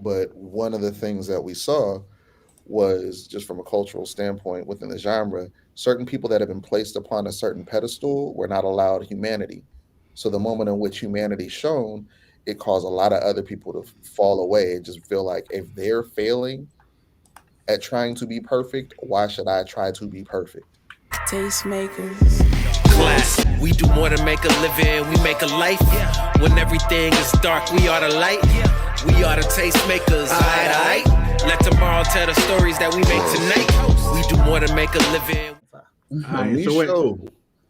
But one of the things that we saw was just from a cultural standpoint within the genre, certain people that have been placed upon a certain pedestal were not allowed humanity. So the moment in which humanity shown, it caused a lot of other people to fall away and just feel like if they're failing at trying to be perfect, why should I try to be perfect? Tastemakers. Class. We do more than make a living, we make a life. When everything is dark, we are the light. We are the tastemakers. Aight. Let tomorrow tell the stories that we make tonight. We do more than make a living. Right, so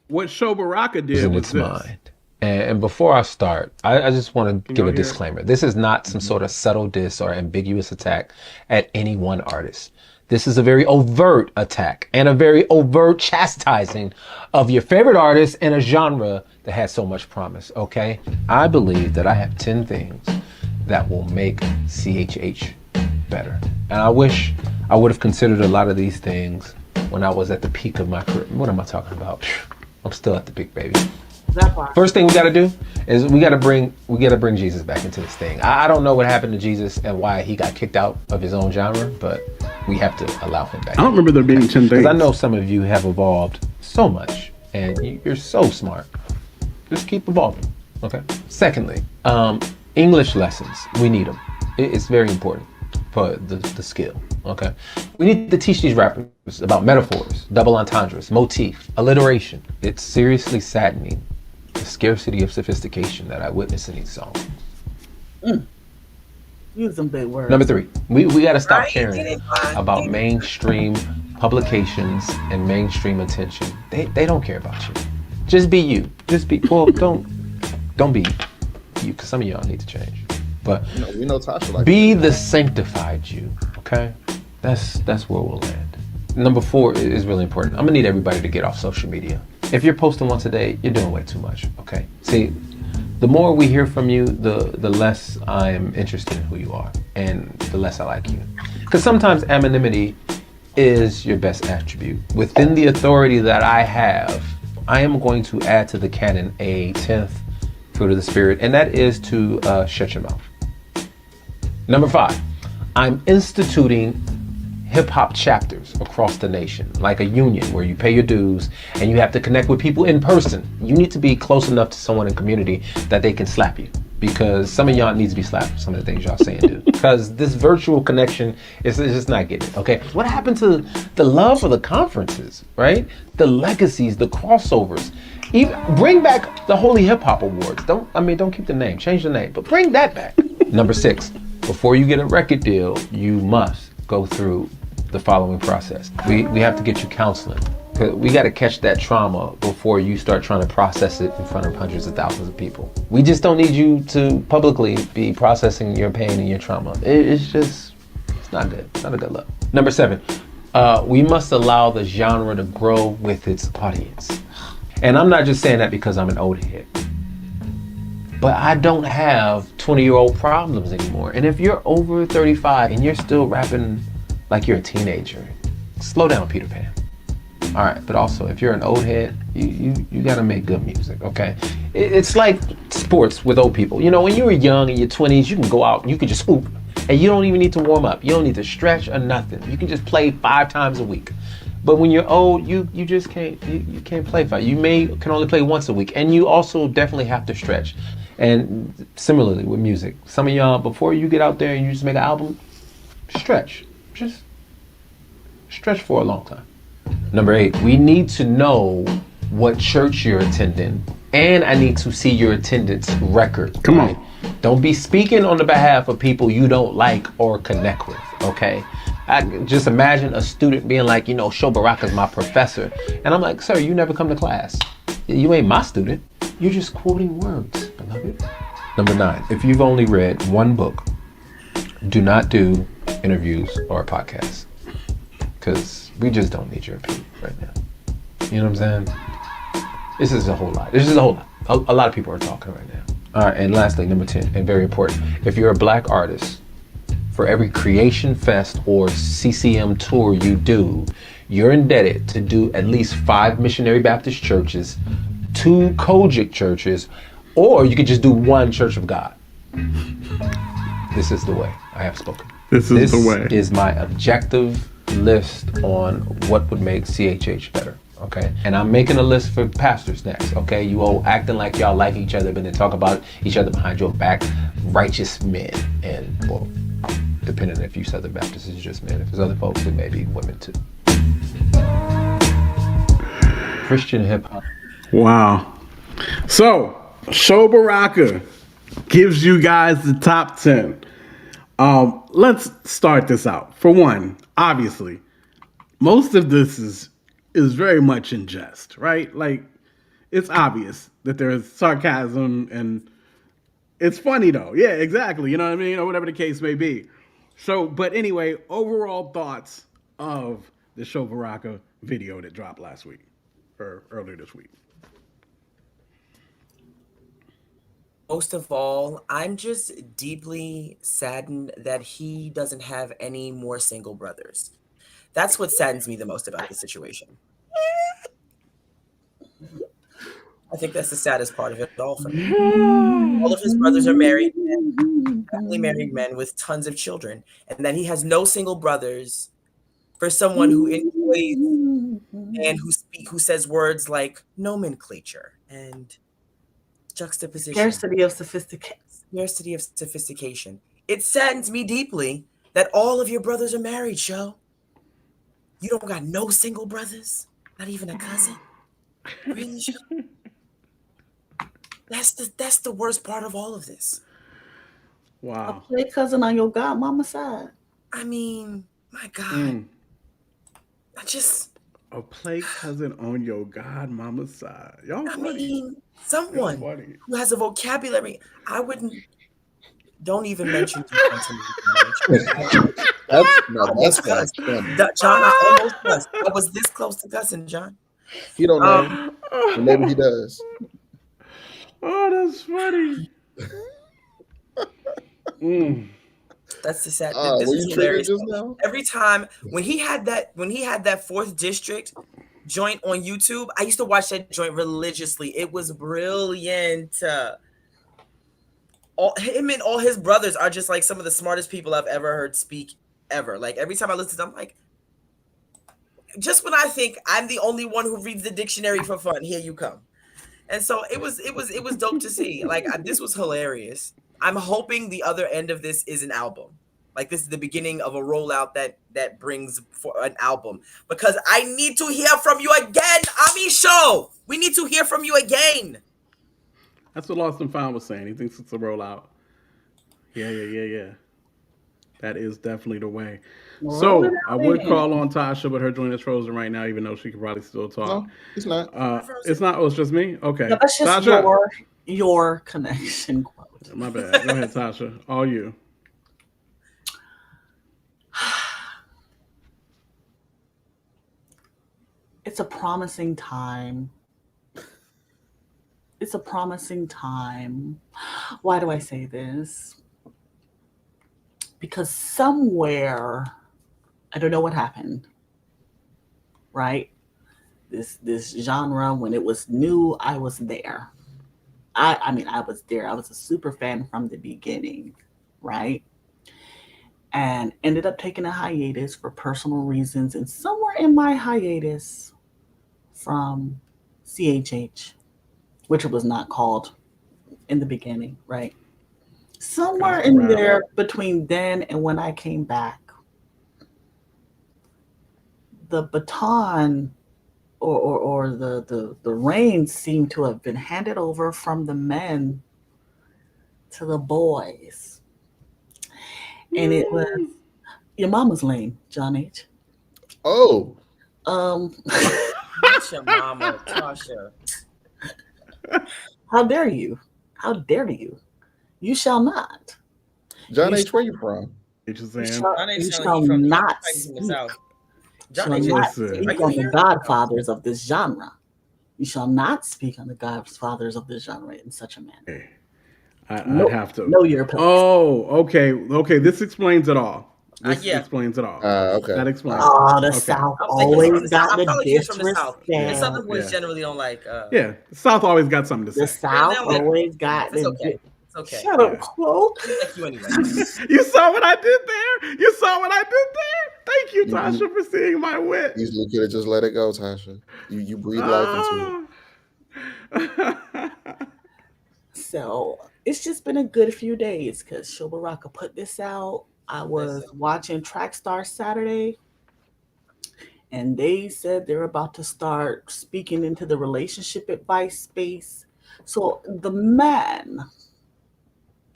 what Sho Baraka did was its mind. And before I start, I just want to give a disclaimer. This is not some sort of subtle diss or ambiguous attack at any one artist. This is a very overt attack and a very overt chastising of your favorite artist in a genre that has so much promise, okay? I believe that I have 10 things that will make CHH better. And I wish I would have considered a lot of these things when I was at the peak of my career. What am I talking about? I'm still at the peak, baby. First thing we got to do is we got to bring Jesus back into this thing. I don't know what happened to Jesus and why he got kicked out of his own genre, but we have to allow him back. I don't remember there being 10 things. Because I know some of you have evolved so much and you're so smart. Just keep evolving, okay? Secondly, English lessons. We need them. It's very important for the skill, okay? We need to teach these rappers about metaphors, double entendres, motif, alliteration. It's seriously saddening, the scarcity of sophistication that I witness in these songs. Use some big words. Number 3, we got to stop caring about mainstream publications and mainstream attention. They don't care about you. Just be you. Just be, well, don't be you, because some of y'all need to change. But we know Tasha like be the sanctified you, okay? That's where we'll land. Number 4 is really important. I'm gonna need everybody to get off social media. If you're posting once a day, you're doing way too much, okay? See, the more we hear from you, the less I'm interested in who you are and the less I like you. Because sometimes anonymity is your best attribute. Within the authority that I have, I am going to add to the canon a 10th fruit of the Spirit, and that is to shut your mouth. Number 5, I'm instituting hip-hop chapters across the nation, like a union where you pay your dues and you have to connect with people in person. You need to be close enough to someone in community that they can slap you, because some of y'all need to be slapped for some of the things y'all say and do. Because this virtual connection is just not getting it, okay? What happened to the love for the conferences, right? The legacies, the crossovers. Even bring back the Holy Hip Hop Awards. Don't keep the name, change the name, but bring that back. Number 6, before you get a record deal, you must go through the following process. We have to get you counseling. We got to catch that trauma before you start trying to process it in front of hundreds of thousands of people. We just don't need you to publicly be processing your pain and your trauma. It's not good. It's not a good look. Number 7, we must allow the genre to grow with its audience. And I'm not just saying that because I'm an old head, but I don't have 20-year-old problems anymore. And if you're over 35 and you're still rapping like you're a teenager, slow down, Peter Pan. All right, but also if you're an old head, you gotta make good music, okay? It's like sports with old people. You know, when you were young in your 20s, you can go out and you can just hoop, and you don't even need to warm up. You don't need to stretch or nothing. You can just play 5 times a week. But when you're old, you just can't, you can't play 5. You can only play once a week, and you also definitely have to stretch. And similarly with music, some of y'all, before you get out there and you just make an album, stretch. Just stretch for a long time. Number 8, we need to know what church you're attending, and I need to see your attendance record. Come on. Don't be speaking on the behalf of people you don't like or connect with, okay? I just imagine a student being like, Sho Baraka's my professor. And I'm like, sir, you never come to class. You ain't my student. You're just quoting words, beloved. Number 9, if you've only read one book, do not do interviews or podcasts. Because we just don't need your opinion right now. You know what I'm saying? This is a whole lot. A lot of people are talking right now. All right, and lastly, number 10, and very important. If you're a black artist, for every Creation Fest or CCM tour you do, you're indebted to do at least 5 Missionary Baptist churches, 2 Kojic churches, or you could just do 1 Church of God. This is the way. I have spoken. This is the way. This is my objective list on what would make CHH better. Okay, and I'm making a list for pastors next. Okay, you all acting like y'all like each other, but then talk about each other behind your back, righteous men, and well, depending if you Southern Baptists, it's just men. If there's other folks, it may be women too. Christian hip hop. Wow. So, Sho Baraka gives you guys the top 10. Let's start this out. For one, obviously, most of this is very much in jest, right? Like, it's obvious that there's sarcasm and it's funny though. Yeah, exactly. You know what I mean? Or whatever the case may be. So, but anyway, overall thoughts of the Sho Baraka video that dropped last week or earlier this week. Most of all, I'm just deeply saddened that he doesn't have any more single brothers. That's what saddens me the most about the situation. I think that's the saddest part of it all for me. All of his brothers are married men, happily married men with tons of children, and then he has no single brothers for someone who enjoys and who says words like nomenclature and juxtaposition. Scarcity of sophistication. Scarcity of sophistication. It saddens me deeply that all of your brothers are married, Sho. You don't got no single brothers? Not even a cousin? Really, Sho? That's the worst part of all of this. Wow. A play cousin on your godmama side. I mean, my God. I just... A play cousin on your godmama's side. Y'all funny. I mean, someone who has a vocabulary. I wouldn't... Don't even mention John to me. That's funny. John, I almost cussed. I was this close to cussing, John. He don't know. Or maybe he does. Oh, that's funny. That's the sad. Were you triggered just now? Every time when he had that 4th district joint on YouTube, I used to watch that joint religiously. It was brilliant. Him and all his brothers are just like some of the smartest people I've ever heard speak ever. Like every time I listen to them, I'm like, just when I think I'm the only one who reads the dictionary for fun, here you come. And so it was dope to see. Like this was hilarious. I'm hoping the other end of this is an album. Like this is the beginning of a rollout that brings for an album, because I need to hear from you again, Ami Sho. We need to hear from you again. That's what Lost and Found was saying. He thinks it's a rollout. Yeah. That is definitely the way. So I would call on Tasha, but her joint is frozen right now, even though she could probably still talk. No, it's not. It's not. Oh, it's just me? Okay. No, that's just Tasha. your connection quote. My bad. Go ahead, Tasha. All you. It's a promising time. It's a promising time. Why do I say this? Because somewhere, I don't know what happened, right? This genre, when it was new, I was there. I mean, I was there. I was a super fan from the beginning, right? And ended up taking a hiatus for personal reasons. And somewhere in my hiatus from CHH, which it was not called in the beginning, right? Somewhere in there between then and when I came back, the baton or the reins seemed to have been handed over from the men to the boys. And it was your mama's lane, John H. Oh. That's your mama, Tasha. How dare you? How dare you? You shall not. John H., where you from? You shall not speak. Shall not speak on the godfathers of this genre. You shall not speak on the godfathers of this genre in such a manner. I'd have to know your place. Oh, okay. This explains it all. This explains it all. Okay. That explains. Oh, the South always got the disrespect. The Southern boys generally don't like. Yeah, the South always got something to say. The South always got It's okay. Okay. Shut up, Yeah. Chloe. Like you anyway. You saw what I did there? You saw what I did there? Thank you, You, Tasha, you for seeing my wit. easily could have just let it go, Tasha. You breathe life into it. Ah. So it's just been a good few days because Sho Baraka put this out. I was Listen. watching Track Star Saturday, and they said they're about to start speaking into the relationship advice space. So the men,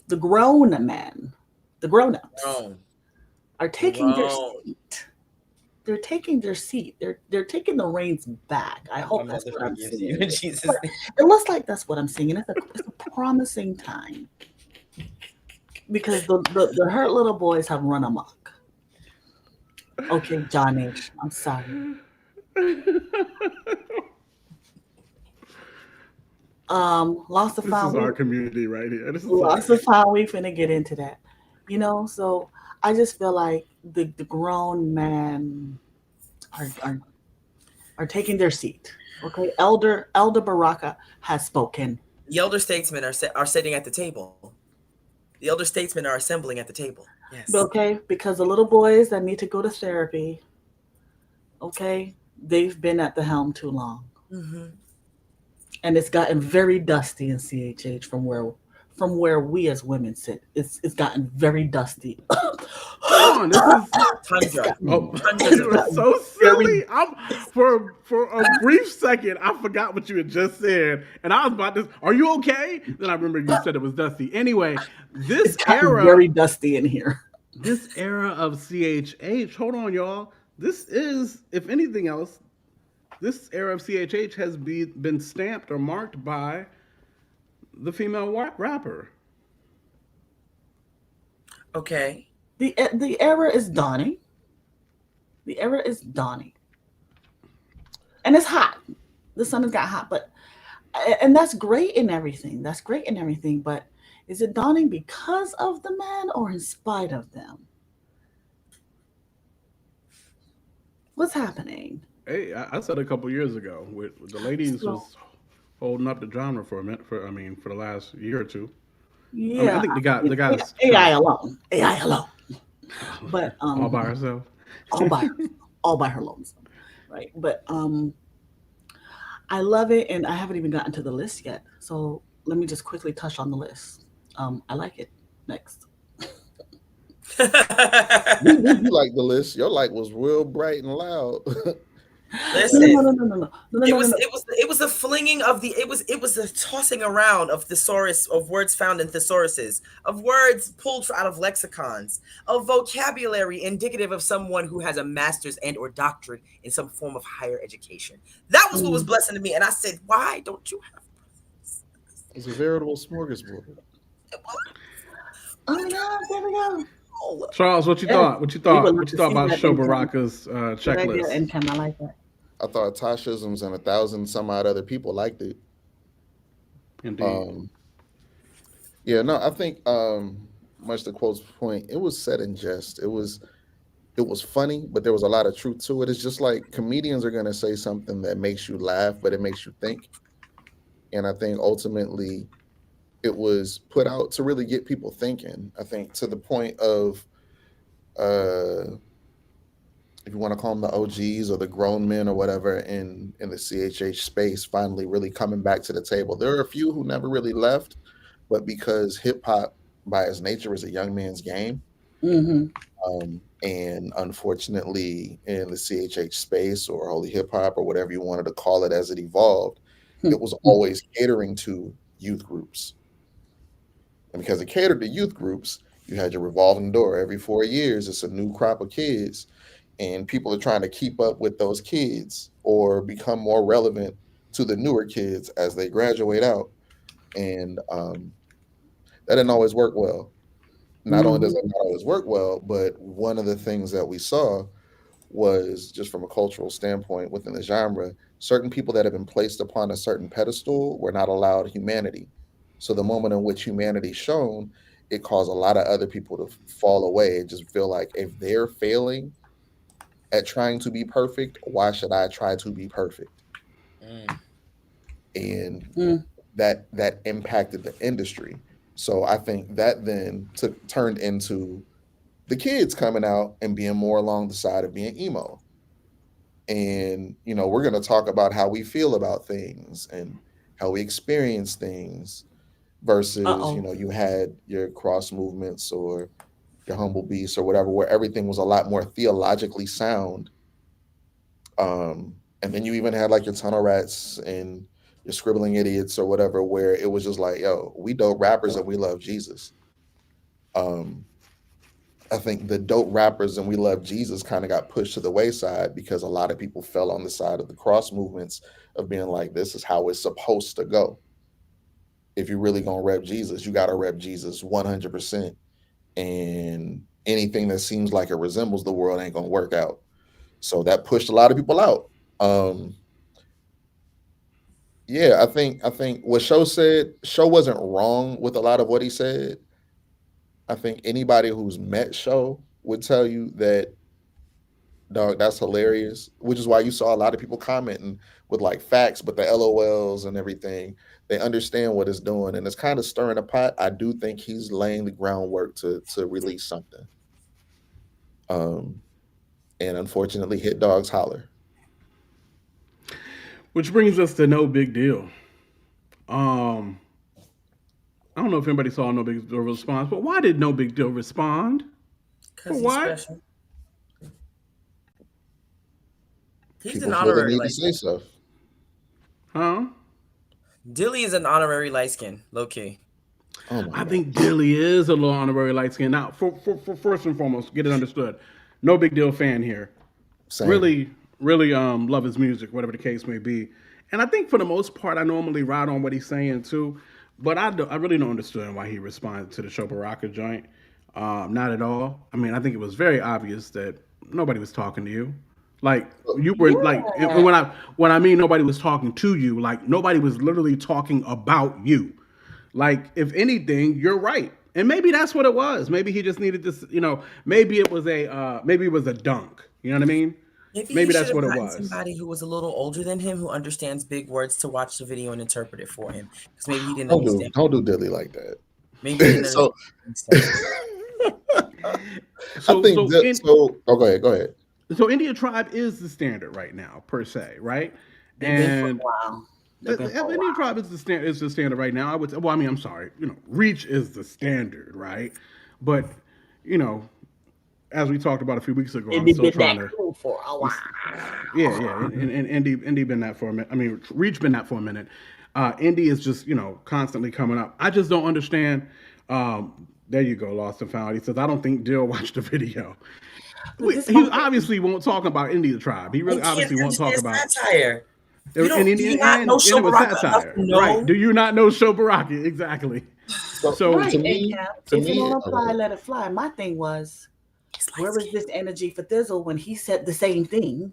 the grown men, the grown-ups Grown. are taking their Grown. seat. They're taking their seat. They're taking the reins back. I My hope that's mother what I'm forgives you seeing. in Jesus' name. It looks like that's what I'm seeing. It's a promising time because the hurt little boys have run amok. Okay, John H. I'm sorry. Lots of This fun. is our community right here. This is Lots of fun. We finna get into that. So I just feel like the grown men are are taking their seat. Okay, Elder Baraka has spoken. The elder statesmen are sitting at the table. The elder statesmen are assembling at the table. Yes. Okay, because the little boys that need to go to therapy, okay, they've been at the helm too long, Mm-hmm. and it's gotten very dusty in CHH from where we as women sit. It's gotten very dusty. Hold on, this is Tundra. oh, Tundras you of are so very silly. For a brief second, I forgot what you had just said, and I was about to. Are you okay? Then I remember you said it was dusty. Anyway, it's gotten very dusty in here. this era of CHH. Hold on, y'all. This is, if anything else, this era of CHH has been stamped or marked by the female rapper. Okay. The era is dawning. The era is dawning, and it's hot. The sun has got hot, and that's great and everything. That's great and everything, but is it dawning because of the men or in spite of them? What's happening? Hey, I said a couple years ago, with the ladies So was holding up the genre for a minute. For the last year or two. I yeah, think the mean, guys kind AI of alone, AI alone, but all by herself. all by her, all by her lonesome, right? But I love it, and I haven't even gotten to the list yet. So let me just quickly touch on the list. I like it. Next. You like the list. Your light was real bright and loud. No, Listen, no, no, no, no, no, no, no, it no, no, was no. it was it was the flinging of it was the tossing around of thesaurus of words found in thesauruses, of words pulled out of lexicons, of vocabulary indicative of someone who has a master's and or doctorate in some form of higher education. That was what was Mm. blessing to me, and I said, "Why don't you have?" It's a veritable smorgasbord. Oh my God, there we go. Charles, what you Yes, thought? What you we would thought? love What you to thought see about that Sho income. Baraka's Good idea, checklist? income. I like that. I thought Tashisms and 1,000 some odd other people liked it. Indeed. Um, yeah, no, I think much to quote's point, it was said in jest. It was funny, but there was a lot of truth to it. It's just like comedians are gonna say something that makes you laugh, but it makes you think. And I think ultimately it was put out to really get people thinking. I think to the point of uh if you want to call them the OGs or the grown men or whatever in the CHH space finally really coming back to the table. There are a few who never really left, but because hip hop by its nature is a young man's game, Mm-hmm. and unfortunately in the CHH space or holy hip hop or whatever you wanted to call it as it evolved, it was always catering to youth groups. And because it catered to youth groups, you had your revolving door. Every 4 years, it's a new crop of kids, and people are trying to keep up with those kids or become more relevant to the newer kids as they graduate out. And that didn't always work well. Not only Mm-hmm. does it not always work well, but one of the things that we saw was just from a cultural standpoint within the genre, certain people that have been placed upon a certain pedestal were not allowed humanity. So the moment in which humanity shone, it caused a lot of other people to fall away and just feel like if they're failing at trying to be perfect, why should I try to be perfect? Mm. And Mm. that impacted the industry. So I think that then turned into the kids coming out and being more along the side of being emo. And we're going to talk about how we feel about things and how we experience things versus Uh-oh. you had your cross movements or your humble beasts or whatever, where everything was a lot more theologically sound. And then you even had like your tunnel rats and your scribbling idiots or whatever, where it was just like, yo, we dope rappers and we love Jesus. um I think the dope rappers and we love Jesus kind of got pushed to the wayside because a lot of people fell on the side of the cross movements of being like, this is how it's supposed to go. If you're really gonna rep Jesus, you gotta rep Jesus 100%. And anything that seems like it resembles the world ain't gonna work out. So that pushed a lot of people out. Um, yeah, I think what Sho said, Sho wasn't wrong with a lot of what he said. I think anybody who's met Sho would tell you that, dog, that's hilarious, which is why you saw a lot of people commenting with like facts, but the LOLs and everything. They understand what it's doing, and it's kind of stirring a pot. I do think he's laying the groundwork to release something. Um, and unfortunately, hit dogs holler. Which brings us to No Big Deal. Um, I don't know if anybody saw No Big Deal response, but why did No Big Deal respond? For Because he's what? special. He's an People feel the honorary need to light say skin. stuff. Huh? Dilly is an honorary light skin, low key. Oh my I god. think Dilly is a little honorary light skin. Now, for first and foremost, get it understood. No Big Deal fan here. Same. Really love his music, whatever the case may be. And I think for the most part, I normally ride on what he's saying too. But I really don't understand why he responded to the Sho Baraka joint. Not at all. I mean, I think it was very obvious that nobody was talking to you. Like you were like Yeah. when I mean nobody was talking to you, like nobody was literally talking about you. Like if anything, you're right. And maybe that's what it was. Maybe he just needed this, maybe it was a dunk. You know what I mean? Maybe he Maybe should that's have what it gotten was. somebody who was a little older than him who understands big words to watch the video and interpret it for him. Because maybe he didn't Don't do understand. don't do Dilly like Maybe he that. didn't So understand. I So think so that, in so oh, go ahead, go ahead. so India Tribe is the standard right now, per se, right? They've been for a And while. They've been for a India while. Tribe is the standard right now. I would say, well, I mean, I'm sorry, Reach is the standard, right? But you know, as we talked about a few weeks ago, And I'm they've still been trying that to. cool for a while. Yeah. And Indy been that for a minute. I mean, Reach been that for a minute. Indy is just constantly coming up. I just don't understand. There you go, lost and found. He says I don't think Dill watched the video. But this He whole thing, obviously won't talk about India Tribe. He really And can't obviously won't talk understand about satire. and Do you not know and Sho it was Baraka enough to satire, right? know? Do you not know Sho Baraka exactly? So So to right, me, ACAP. to If it me, don't apply, okay, let it fly. My thing was, He's light where was skinned. this energy for Thizzle when he said the same thing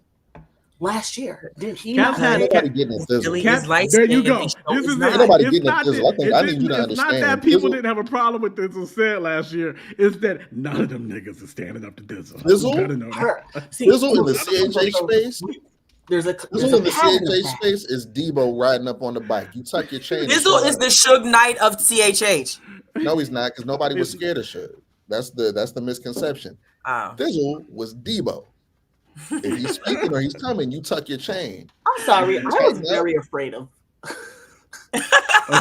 last year? Did he Cats not ain't had say? nobody getting at Thizzle. Dilly is Cats. light There you skinned and go. Sho This is is Ain't it. not. nobody It's getting at not Thizzle. that. I need you to It's not that understand. people Thizzle, didn't have a problem with Dizzle said last year. It's that none of them niggas is standing up to Dizzle. You Thizzle, better know Her. that. See, Thizzle in the look, CHH so space. there's Thizzle a in the pattern of CHH that. space is Debo riding up on the bike. You tuck your chain and show Dizzle is up. the Suge Knight of CHH. No, he's not, because nobody was It's, scared of Suge. That's the misconception. Oh. Thizzle was Debo. If he's speaking or he's coming, you tuck your chain. I'm sorry, You I was tighten up. very afraid of. of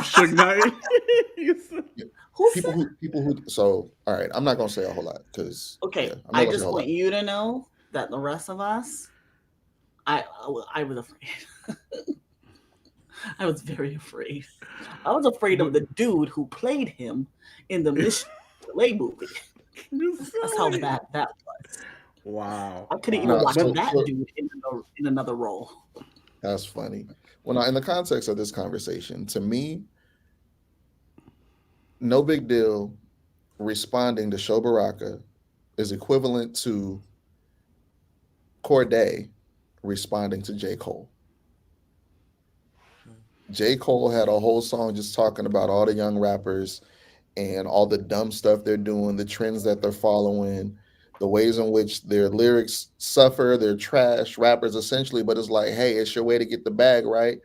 Suge Knight. Who People said? who so all right, I'm not gonna say a whole lot because Okay, yeah, I'm not I gonna say a just whole want lot. you to know that the rest of us, I was afraid. I was very afraid. I was afraid of the dude who played him in the Mission Delay movie. That's how bad that was. Wow. I couldn't even No, watch But that dude in another role. that's funny. Well, now in the context of this conversation, to me, no big deal responding to Sho Baraka is equivalent to Corday responding to J. Cole. J. Cole had a whole song just talking about all the young rappers and all the dumb stuff they're doing, the trends that they're following, the ways in which their lyrics suffer, they're trash rappers essentially, but it's like, hey, it's your way to get the bag, right?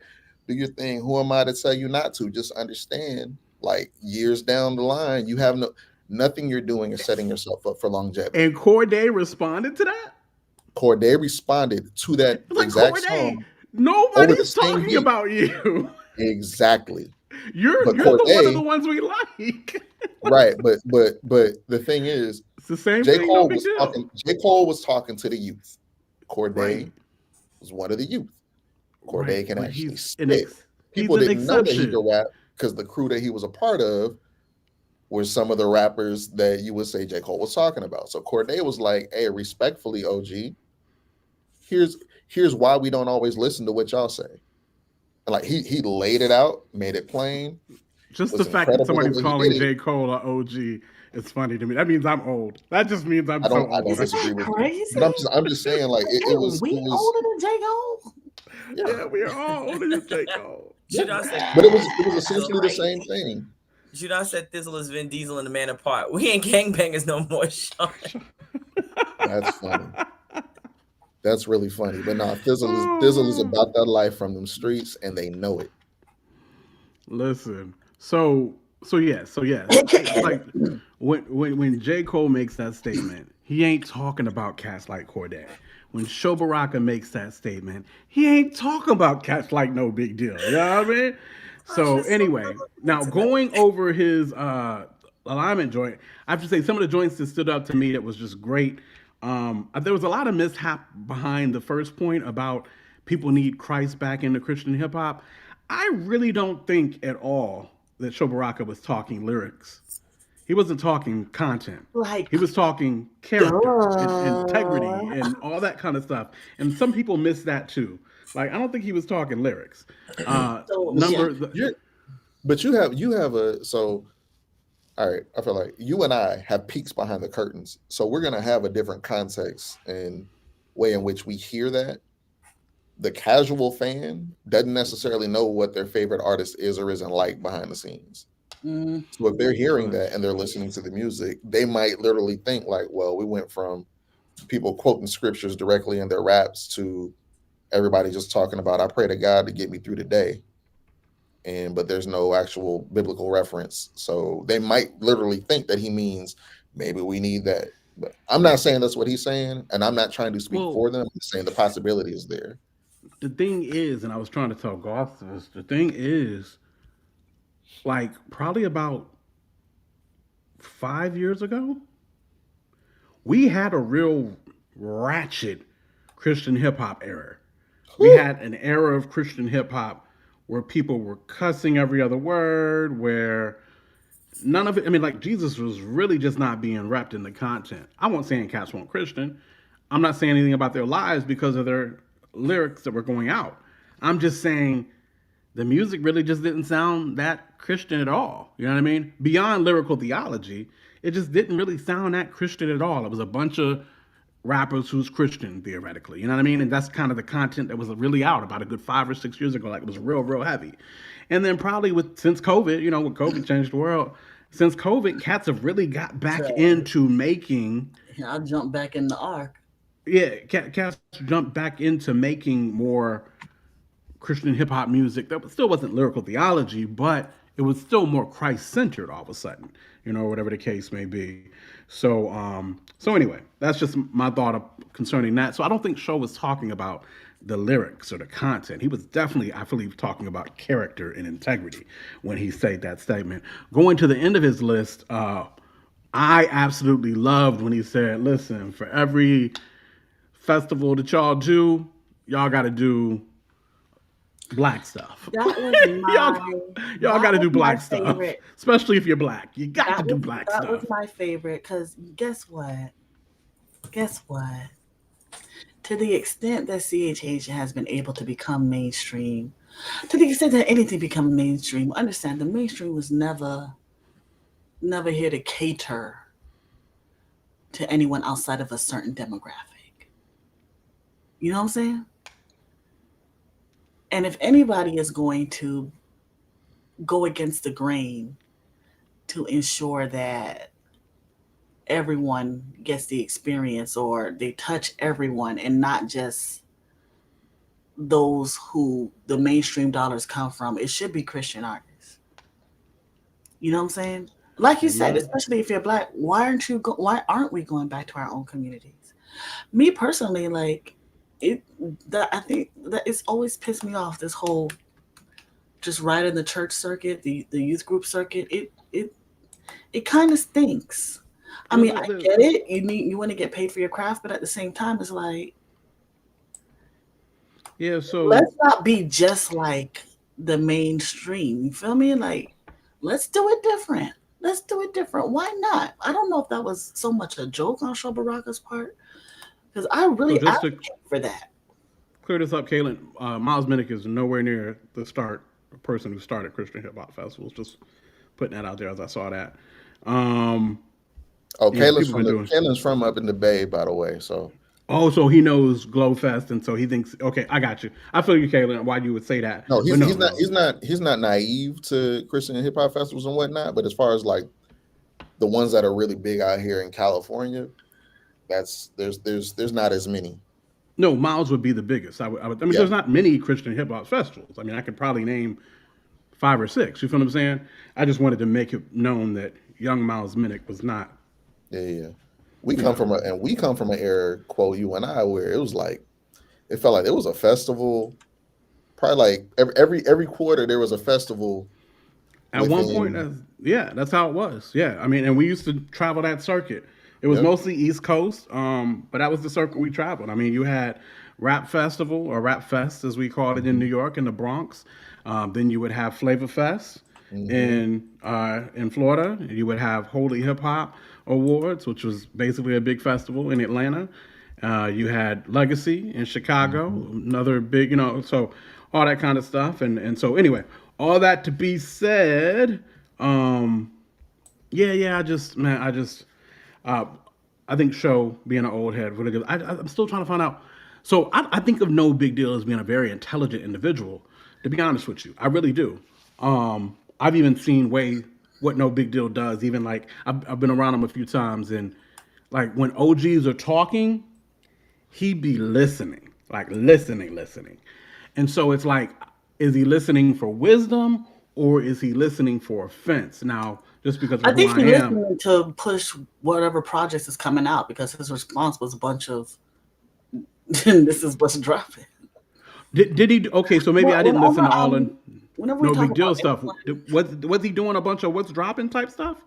Do your thing. Who am I to tell you not to? Just understand, like years down the line, you have nothing you're doing is setting yourself up for longevity. And Corday responded to that. Corday responded to that It's like exact Corday, song over the nobody's same talking beat. about you. Exactly. You're But the one of the Corday, ones we like. right? But the thing is, It's the same J. thing. No Cole big was deal. talking. J. Cole was talking to the youth. Corday Right. was one of the youth. Corday Right. can But actually he's spit. he's People an didn't know that he exception. could rap because the crew that he was a part of were some of the rappers that you would say J. Cole was talking about. So Corday was like, "Hey, respectfully, OG, here's why we don't always listen to what y'all say." And like he laid it out, made it plain. Just the Was fact that incredible the somebody's way he calling did it. J. Cole a OG is funny to me. That means I'm old. That just means I'm I so don't old. disagree That with you, crazy? but I'm just saying like it Hey, was we older than J. Cole? Yeah, we are all older than J. Cole. Judon said, but it was essentially the same thing. Judon said Thizzle is Vin Diesel and the Man Apart. We ain't gangbangers no more, Sean. That's funny. That's really funny. But no, Thizzle is about that life from them streets, and they know it. Listen, so yeah. It's like when J. Cole makes that statement, he ain't talking about cats like Corday. When Sho Baraka makes that statement, he ain't talking about cats like No Big Deal. You know what I mean? So anyway, now going over his alignment joint, I have to say some of the joints that stood out to me that was just great. There was a lot of mishap behind the first point about people need Christ back into Christian hip hop. I really don't think at all that Sho Baraka was talking lyrics. He wasn't talking content. Like, He was talking character and integrity duh. and all that kind of stuff. And some people miss that too. Like I don't think he was talking lyrics. So, yeah. You're, but you have a so all right. I feel like you and I have peeks behind the curtains, so we're gonna have a different context and way in which we hear that. The casual fan doesn't necessarily know what their favorite artist is or isn't like behind the scenes. Mm, So if they're hearing that and they're listening to the music, they might literally think like, well, we went from people quoting scriptures directly in their raps to everybody just talking about I pray to God to get me through the day. And but there's no actual biblical reference. So they might literally think that he means maybe we need that. But I'm not saying that's what he's saying, and I'm not trying to speak Well, for them. I'm just saying the possibility is there. the thing is, and I was trying to tell Goth this, the thing is, like probably about 5 years ago, we had a real ratchet Christian hip hop era. We had an era of Christian hip hop where people were cussing every other word, where none of it, I mean, like Jesus was really just not being wrapped in the content. I won't say cats weren't Christian. I'm not saying anything about their lives because of their lyrics that were going out. I'm just saying the music really just didn't sound that Christian at all. You know what I mean? Beyond lyrical theology, it just didn't really sound that Christian at all. It was a bunch of rappers who's Christian theoretically. You know what I mean? And that's kind of the content that was really out about a good 5 or 6 years ago. Like it was real heavy. And then probably since COVID, when COVID changed the world, since COVID, cats have really got back into making. I'll jump back in the ark. Yeah, cats jumped back into making more Christian hip hop music that still wasn't lyrical theology, but it was still more Christ centered all of a sudden, whatever the case may be. So anyway, that's just my thought concerning that. So I don't think Sho was talking about the lyrics or the content. He was definitely, I believe, talking about character and integrity when he said that statement. Going to the end of his list, I absolutely loved when he said, "Listen, for every festival that y'all got to do black stuff. That was y'all got to do black stuff, favorite. Especially if you're black. You got to do black stuff." That was my favorite because guess what? To the extent that CHH has been able to become mainstream, to the extent that anything becomes mainstream, understand the mainstream was never here to cater to anyone outside of a certain demographic. You know what I'm saying? And if anybody is going to go against the grain to ensure that everyone gets the experience or they touch everyone and not just those who the mainstream dollars come from, it should be Christian artists. You know what I'm saying? Like you said, Amen. especially if you're black, why aren't we going back to our own communities? Me personally, like I think that it's always pissed me off, this whole just right in the church circuit, the youth group circuit. It kind of stinks. I mean, I get it. You want to get paid for your craft, but at the same time, it's like, Yeah, so let's not be just like the mainstream. You feel me? Like, let's do it different. Let's do it different. Why not? I don't know if that was so much a joke on Sho Baraka's part, because I really just to advocate for that. clear this up, Caitlin, Miles Minnick is nowhere near the person who started Christian hip hop festivals. Just putting that out there as I saw that. Oh, Yeah, Kayla's people been doing. Kayla's from up in the Bay, by the way. So Oh, so he knows Glowfest, and so he thinks, okay, I got you. I feel you, Caitlin, why you would say that. no, But he's not naive to Christian hip hop festivals and whatnot. But as far as like the ones that are really big out here in California, there's not as many. No, Miles would be the biggest. I mean, Yeah. there's not many Christian hip hop festivals. I mean, I could probably name 5 or 6. You feel what I'm saying? I just wanted to make it known that young Miles Minnick was not. Yeah. We come from an era, quote you and I, where it was like it felt like it was a festival. Probably like every quarter there was a festival. At one point, that's how it was. Yeah, I mean, and we used to travel that circuit. It was mostly East Coast, but that was the circuit we traveled. I mean, you had Rap Festival or Rap Fest, as we called it in New York, in the Bronx. Then you would have Flavor Fest in Florida. You would have Holy Hip Hop Awards, which was basically a big festival in Atlanta. You had Legacy in Chicago, another big, so all that kind of stuff. And so anyway, all that to be said, I think Sho being an old head really good. I'm still trying to find out. So I think of No Big Deal as being a very intelligent individual. To be honest with you, I really do. I've even seen what No Big Deal does. Even like I've been around him a few times, and like when OGs are talking, he be listening, like listening. And so it's like, is he listening for wisdom or is he listening for offense? Now, just because of I think who he's I am, listening to push whatever projects is coming out, because his response was a bunch of, this is what's dropping. did he? Okay, so maybe I didn't listen to all the whenever we No talk Big Deal about stuff. anyone, Was he doing a bunch of what's dropping type stuff?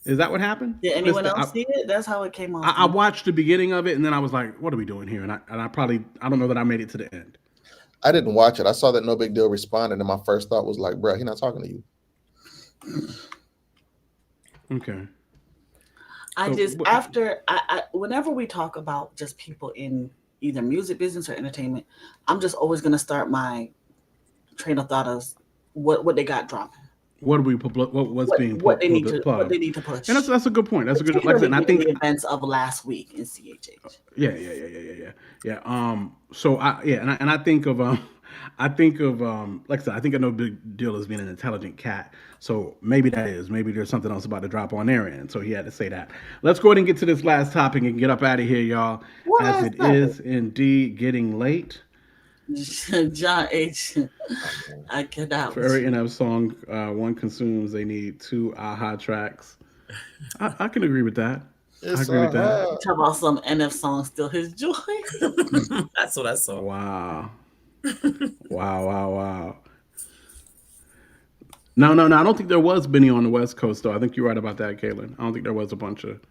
Is that what happened? did anyone else see it? That's how it came off. I watched the beginning of it, and then I was like, "What are we doing here?" And I don't know that I made it to the end. I didn't watch it. I saw that No Big Deal responded, and my first thought was like, bro, he's not talking to you. Okay. Whenever we talk about just people in either music business or entertainment, I'm just always gonna start my train of thought as what they got dropping. What they need to push. And that's a good point. That's a good. Like I said, I think the events of last week in CHH. Yeah. So I think of like I said, I think of No Big Deal as being an intelligent cat. So maybe there's something else about to drop on their end. So he had to say that. Let's go ahead and get to this last topic and get up out of here, y'all. As it is indeed getting late. John H. I cannot. For every NF song one consumes, they need 2 AHA tracks. I can agree with that. I agree with that. Talk about some NF song, still his joy. That's what I saw. Wow. No. I don't think there was Benny on the West Coast, though. I think you're right about that, Caitlin. I don't think there was a bunch of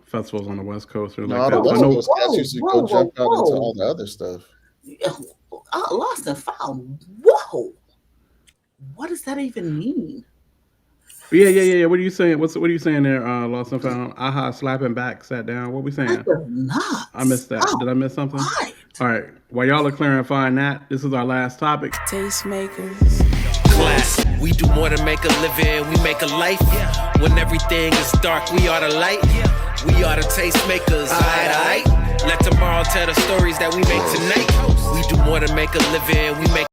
festivals on the West Coast or like that. The West Coast cats used to go jump out into all the other stuff. Lost and found. Whoa. What does that even mean? Yeah. What are you saying? What are you saying there, Lost and Found? AHA slapping back, sat down. What we saying? I missed that. Did I miss something? Right. All right. While y'all are clarifying that, this is our last topic. Tastemakers. Class. We do more than make a living, we make a life. When everything is dark, we are the light. We are the tastemakers. Aight. Let tomorrow tell the stories that we make tonight. We do more than make a living, we make